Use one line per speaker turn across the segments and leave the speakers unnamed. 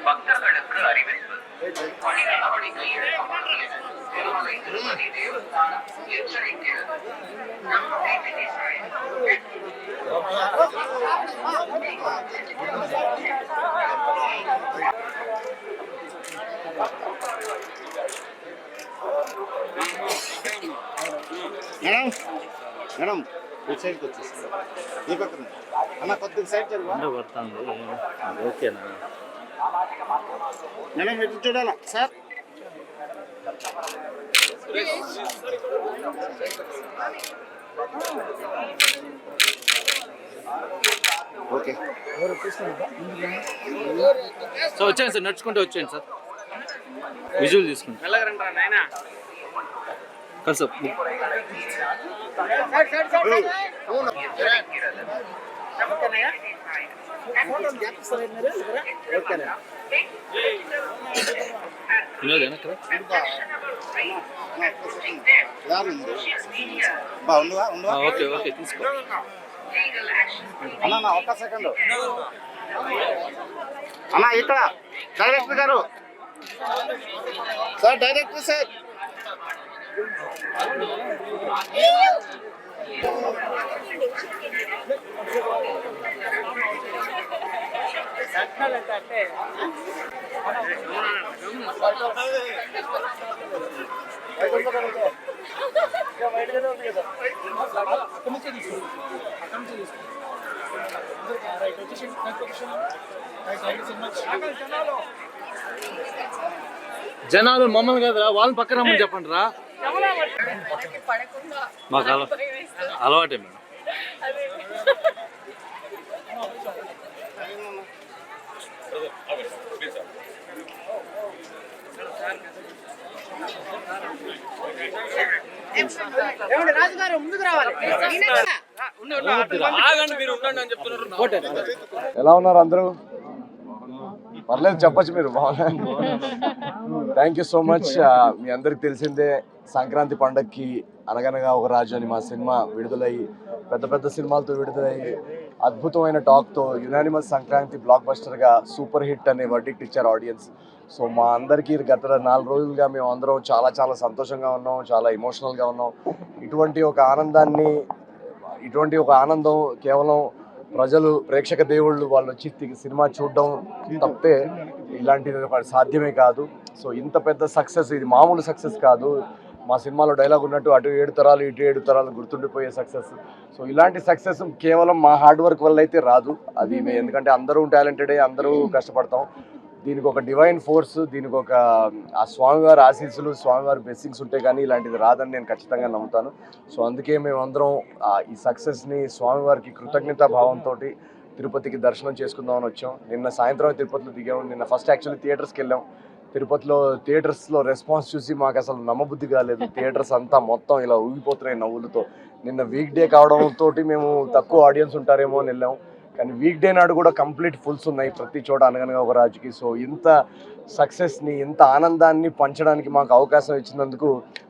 பக்தர்களுக்கு அறிவிப்பு பணிநடவடிக்கை எடுக்கப்பட்டுள்ளது. திருமலை திருப்பதி தேவஸ்தானம் எச்சரிக்கிறது.
మేడం ఇటు సైడ్కి వచ్చేసి ఈ పక్కన అన్న కొద్దిగా సైడ్ జరుగు
ఓకేనా
మేడం ఇటు చూడాలా సార్ ఓకే
సో వచ్చాను సార్, నడుచుకుంటూ వచ్చాను సార్, విజువల్ తీసుకుంటాను సార్. ఓకే ఓకే తీసుకో
అన్న ఒక్క సెకండ్ అన్న ఇక్కడ డైరెక్టర్ గారు సార్, డైరెక్టర్ సార్.
జనాలు మమ్మల్ని కదరా, వాళ్ళని పక్కన రమ్మని చెప్పండి రా. మాకు అలవాటే మేడం.
ఎలా ఉన్నారు అందరూ? పర్లేదు చెప్పచ్చు మీరు. Thank you so much. మీ అందరికి తెలిసిందే, సంక్రాంతి పండగకి అనగనగా ఒక రాజు అని మా సినిమా విడుదలయ్యి, పెద్ద పెద్ద సినిమాలతో విడుదలయ్యి, అద్భుతమైన టాక్తో యునానిమస్ సంక్రాంతి బ్లాక్ బస్టర్గా సూపర్ హిట్ అనే వర్డిక్ట్ ఇచ్చారు ఆడియన్స్. సో మా అందరికీ గత 4 రోజులుగా మేము అందరం చాలా చాలా సంతోషంగా ఉన్నాం, చాలా ఎమోషనల్గా ఉన్నాం. ఇటువంటి ఒక ఆనందం కేవలం ప్రజలు, ప్రేక్షక దేవుళ్ళు వాళ్ళు వచ్చి సినిమా చూడడం తప్పితే ఇలాంటిది సాధ్యమే కాదు. సో ఇంత పెద్ద సక్సెస్, ఇది మామూలు సక్సెస్ కాదు. మా సినిమాలో డైలాగ్ ఉన్నట్టు అటు 7 తరాలు ఇటు 7 తరాలు గుర్తుండిపోయే సక్సెస్. సో ఇలాంటి సక్సెస్ కేవలం మా హార్డ్ వర్క్ వల్ల అయితే రాదు. అది ఎందుకంటే అందరూ టాలెంటెడే, అందరూ కష్టపడతాం. దీనికి ఒక డివైన్ ఫోర్స్, దీనికి ఒక ఆ స్వామివారి ఆశీస్సులు, స్వామివారి బ్లెస్సింగ్స్ ఉంటే కానీ ఇలాంటిది రాదని నేను ఖచ్చితంగా నమ్ముతాను. సో అందుకే మేమందరం ఈ సక్సెస్ని స్వామివారికి కృతజ్ఞతా భావంతో తిరుపతికి దర్శనం చేసుకుందామని వచ్చాం. నిన్న సాయంత్రం తిరుపతిలో దిగాము. నిన్న ఫస్ట్ యాక్చువల్లీ థియేటర్స్కి వెళ్ళాం. తిరుపతిలో థియేటర్స్లో రెస్పాన్స్ చూసి మాకు అసలు నమ్మబుద్ధి కాలేదు. థియేటర్స్ అంతా మొత్తం ఇలా ఊగిపోతున్నాయి నవ్వులతో. నిన్న వీక్ డే కావడంతో మేము తక్కువ ఆడియన్స్ ఉంటారేమో అని వెళ్ళాం, కానీ వీక్ డే నాడు కూడా కంప్లీట్ ఫుల్స్ ఉన్నాయి ప్రతి చోట అనగనగా ఒక రాజుకి. సో ఇంత సక్సెస్ని, ఇంత ఆనందాన్ని పంచడానికి మాకు అవకాశం ఇచ్చినందుకు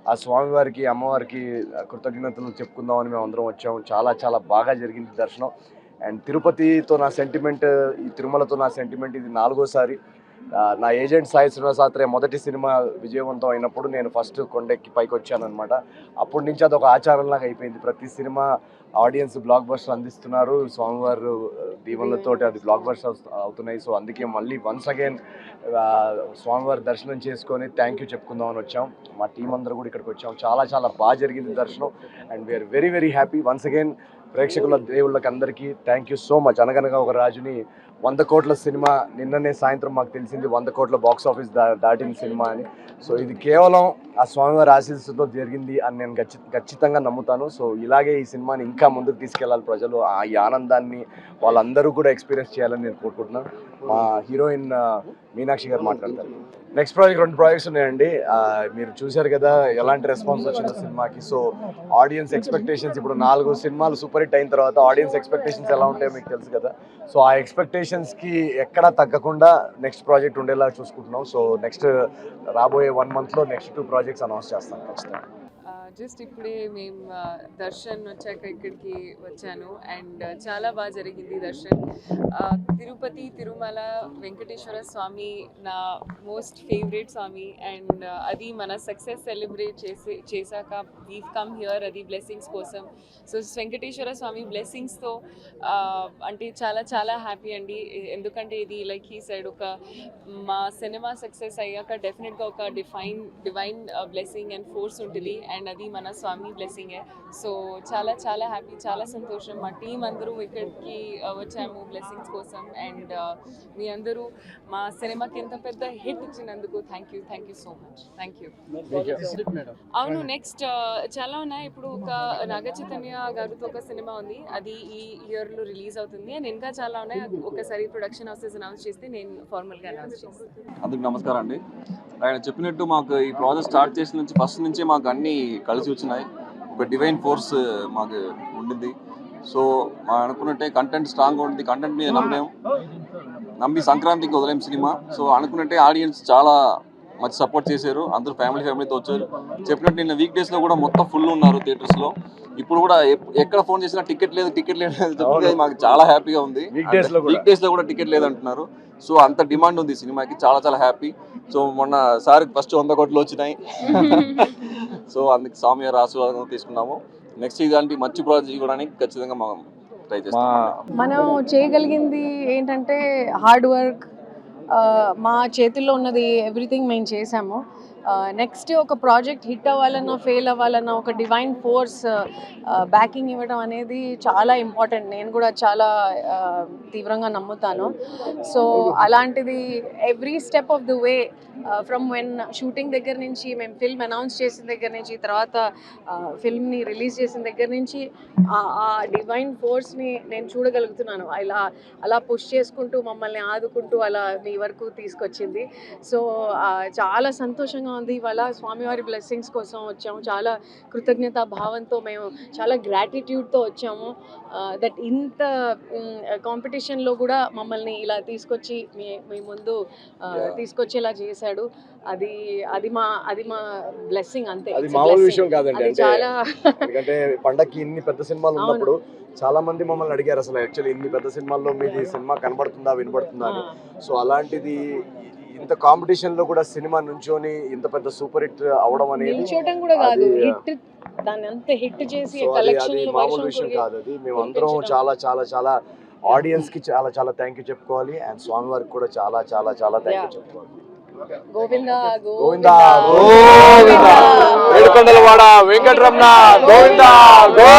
ఆ స్వామివారికి, అమ్మవారికి కృతజ్ఞతలు చెప్పుకుందామని మేము అందరం వచ్చాము. చాలా చాలా బాగా జరిగింది దర్శనం. అండ్ తిరుపతితో నా సెంటిమెంట్, ఈ తిరుమలతో నా సెంటిమెంట్ ఇది 4వసారి. నా ఏజెంట్ సాయి శ్రీనివాసాత్రేయ మొదటి సినిమా విజయవంతం అయినప్పుడు నేను ఫస్ట్ కొండెక్కి పైకి వచ్చానమాట. అప్పటి నుంచి అదొక ఆచారంలాగా అయిపోయింది. ప్రతి సినిమా ఆడియన్స్ బ్లాక్ బస్టర్ అందిస్తున్నారు, స్వామివారు దీవెనలతోటి అది బ్లాక్ బస్టర్ అవుతున్నాయి. సో అందుకే మళ్ళీ వన్స్ అగైన్ స్వామివారి దర్శనం చేసుకొని థ్యాంక్ యూ చెప్పుకుందామని వచ్చాం. మా టీం అందరూ కూడా ఇక్కడికి వచ్చాం. చాలా చాలా బాగా జరిగింది దర్శనం. And we are very very happy. Once again ప్రేక్షకుల దేవుళ్ళకి అందరికీ థ్యాంక్ యూ సో మచ్. అనగనగా ఒక రాజుని 100 కోట్ల సినిమా, నిన్ననే సాయంత్రం మాకు తెలిసింది 100 కోట్ల బాక్స్ ఆఫీస్ దాటిన సినిమా అని. సో ఇది కేవలం ఆ స్వామివారి ఆశీస్సుతో జరిగింది అని నేను ఖచ్చితంగా నమ్ముతాను. సో ఇలాగే ఈ సినిమాని ఇంకా ముందుకు తీసుకెళ్ళాలి ప్రజలు. ఈ ఆనందాన్ని వాళ్ళందరూ కూడా ఎక్స్పీరియన్స్ చేయాలని నేను కోరుకుంటున్నాను. మా హీరోయిన్ మీనాక్షి గారు మాట్లాడతారు. నెక్స్ట్ ప్రాజెక్ట్ 2 ప్రాజెక్ట్స్ ఉన్నాయండి. మీరు చూశారు కదా ఎలాంటి రెస్పాన్స్ వచ్చిందో సినిమాకి. సో ఆడియన్స్ ఎక్స్పెక్టేషన్స్, ఇప్పుడు 4 సినిమాలు సూపర్ హిట్ అయిన తర్వాత ఆడియన్స్ ఎక్స్పెక్టేషన్స్ ఎలా ఉంటాయో మీకు తెలుసు కదా. సో ఆ ఎక్స్పెక్టేషన్స్కి ఎక్కడా తగ్గకుండా నెక్స్ట్ ప్రాజెక్ట్ ఉండేలా చూసుకుంటున్నాం. సో నెక్స్ట్ రాబోయే 1 మంత్లో నెక్స్ట్ 2 ప్రాజెక్ట్స్ అనౌన్స్ చేస్తాం ఖచ్చితంగా.
జస్ట్ ఇప్పుడే మేము దర్శన్ వచ్చాక ఇక్కడికి వచ్చాను అండ్ చాలా బాగా జరిగింది దర్శన్. తిరుపతి తిరుమల వెంకటేశ్వర స్వామి నా మోస్ట్ ఫేవరెట్ స్వామి అండ్ అది మన సక్సెస్ సెలబ్రేట్ చేశాక వీవ్ కమ్ హియర్ అది బ్లెస్సింగ్స్ కోసం. సో వెంకటేశ్వర స్వామి బ్లెస్సింగ్స్తో అంటే చాలా చాలా హ్యాపీ అండి. ఎందుకంటే ఇది లైక్ ఈ సైడ్ ఒక మా సినిమా సక్సెస్ అయ్యాక డెఫినెట్గా ఒక డివైన్ బ్లెస్సింగ్ అండ్ ఫోర్స్ ఉంటుంది అండ్ అది మన స్వామి బ్లెస్సింగే. సో చాలా చాలా హ్యాపీ, చాలా సంతోషం. మా టీం అందరూ ఇక్కడికి వచ్చాము బ్లెస్సింగ్స్ కోసం అండ్ మీ అందరూ మా సినిమాకి ఎంత పెద్ద హిట్ ఇచ్చినందుకు thank you so much. Thank you. అవును, నెక్స్ట్ చాలా ఉన్నాయి. ఇప్పుడు ఒక నాగ చైతన్య గారితో ఒక సినిమా ఉంది, అది ఈ ఇయర్లో రిలీజ్ అవుతుంది అండ్ ఇంకా చాలా ఉన్నాయి. ఒకసారి ప్రొడక్షన్ హౌసెస్ అనౌన్స్ చేస్తే నేను ఫార్మల్గా అనౌన్స్ చేస్తాను.
అందరికి నమస్కారం అండి. ఆయన చెప్పినట్టు మాకు ఈ ప్రాజెక్ట్ స్టార్ట్ చేసిన నుంచి ఫస్ట్ నుంచి మాకు అన్నీ కలిసి వచ్చినాయి. ఒక డివైన్ ఫోర్స్ మాకు ఉండింది. సో మా అనుకున్నట్టే కంటెంట్ స్ట్రాంగ్గా ఉంటుంది. కంటెంట్ మీద నమ్మి సంక్రాంతికి వదిలేం సినిమా. సో అనుకున్నట్టే ఆడియన్స్ చాలా మంచి సపోర్ట్ చేశారు. అందరూ ఫ్యామిలీతో వచ్చారు. చెప్పినట్టు నిన్న వీక్ డేస్లో కూడా మొత్తం ఫుల్ ఉన్నారు థియేటర్స్లో. ఇప్పుడు కూడా ఎక్కడ ఫోన్ చేసినా టికెట్ లేదు చెప్తే మాకు చాలా హ్యాపీగా ఉంది. వీక్ డేస్లో కూడా టికెట్ లేదు అంటున్నారు. సో అంత డిమాండ్ ఉంది సినిమాకి. చాలా చాలా హ్యాపీ. సో మొన్న సార్ ఫస్ట్ 100 కోట్లు వచ్చినాయి. సో అందుకు స్వామి గారి ఆశీర్వాదం తీసుకున్నాము. నెక్స్ట్ ఇలాంటి మంచి ప్రాజెక్ట్ ఇవ్వడానికి ఖచ్చితంగా మనం ట్రై చేస్తాం.
మనం చేయగలిగింది ఏంటంటే హార్డ్ వర్క్. మా చేతుల్లో ఉన్నది ఎవ్రీథింగ్ మేము చేసాము. నెక్స్ట్ ఒక ప్రాజెక్ట్ హిట్ అవ్వాలన్నా ఫెయిల్ అవ్వాలన్నా ఒక డివైన్ ఫోర్స్ బ్యాకింగ్ ఇవ్వడం అనేది చాలా ఇంపార్టెంట్. నేను కూడా చాలా తీవ్రంగా నమ్ముతాను. సో అలాంటిది every step of the way from when shooting దగ్గర నుంచి, మేము ఫిల్మ్ అనౌన్స్ చేసిన దగ్గర నుంచి, తర్వాత ఫిల్మ్ని రిలీజ్ చేసిన దగ్గర నుంచి ఆ డివైన్ ఫోర్స్ని నేను చూడగలుగుతున్నాను. అలా పుష్ చేసుకుంటూ మమ్మల్ని ఆదుకుంటూ అలా మీ వరకు తీసుకొచ్చింది. సో చాలా సంతోషంగా ఉంది. ఇవాళ స్వామివారి బ్లెస్సింగ్స్ కోసం వచ్చాము. చాలా కృతజ్ఞతా భావంతో, మేము చాలా గ్రాటిట్యూడ్తో వచ్చాము. దట్ ఇంత కాంపిటీషన్లో కూడా మమ్మల్ని ఇలా తీసుకొచ్చి మీ ముందు తీసుకొచ్చేలా చేశాడు. అది మా బ్లెస్సింగ్ అంతే.
అది మామూలు విషయం కాదండి.
చాలా
ఎందుకంటే పండక్కి ఇన్ని పెద్ద సినిమాలు ఉన్నప్పుడు చాలా మంది మమ్మల్ని అడిగారు అసలు యాక్చువల్లీ ఇన్ని పెద్ద సినిమాల్లో మీది సినిమా కనబడుతుందా వినబడుతుందా అని. సో అలాంటిది ఇంత కాంపిటీషన్ లో కూడా సినిమా నుంచోని ఇంత పెద్ద సూపర్ హిట్ అవడం అనేది
నిల్చోటం కూడా కాదు, హిట్ దాన్ని అంత హిట్ చేసి కలెక్షన్లు
మామూలు విషయం కాదు. అది మేము అందరం చాలా చాలా చాలా ఆడియన్స్ కి చాలా చాలా థ్యాంక్ యూ చెప్పుకోవాలి. అండ్ స్వామి వారికి కూడా చాలా చాలా చాలా థ్యాంక్ యూ చెప్పుకోవాలి.
గోవిందా
గోవిందా గోవిందా ఏడుకొండలవాడ వెంకటరమణ గోవిందా గో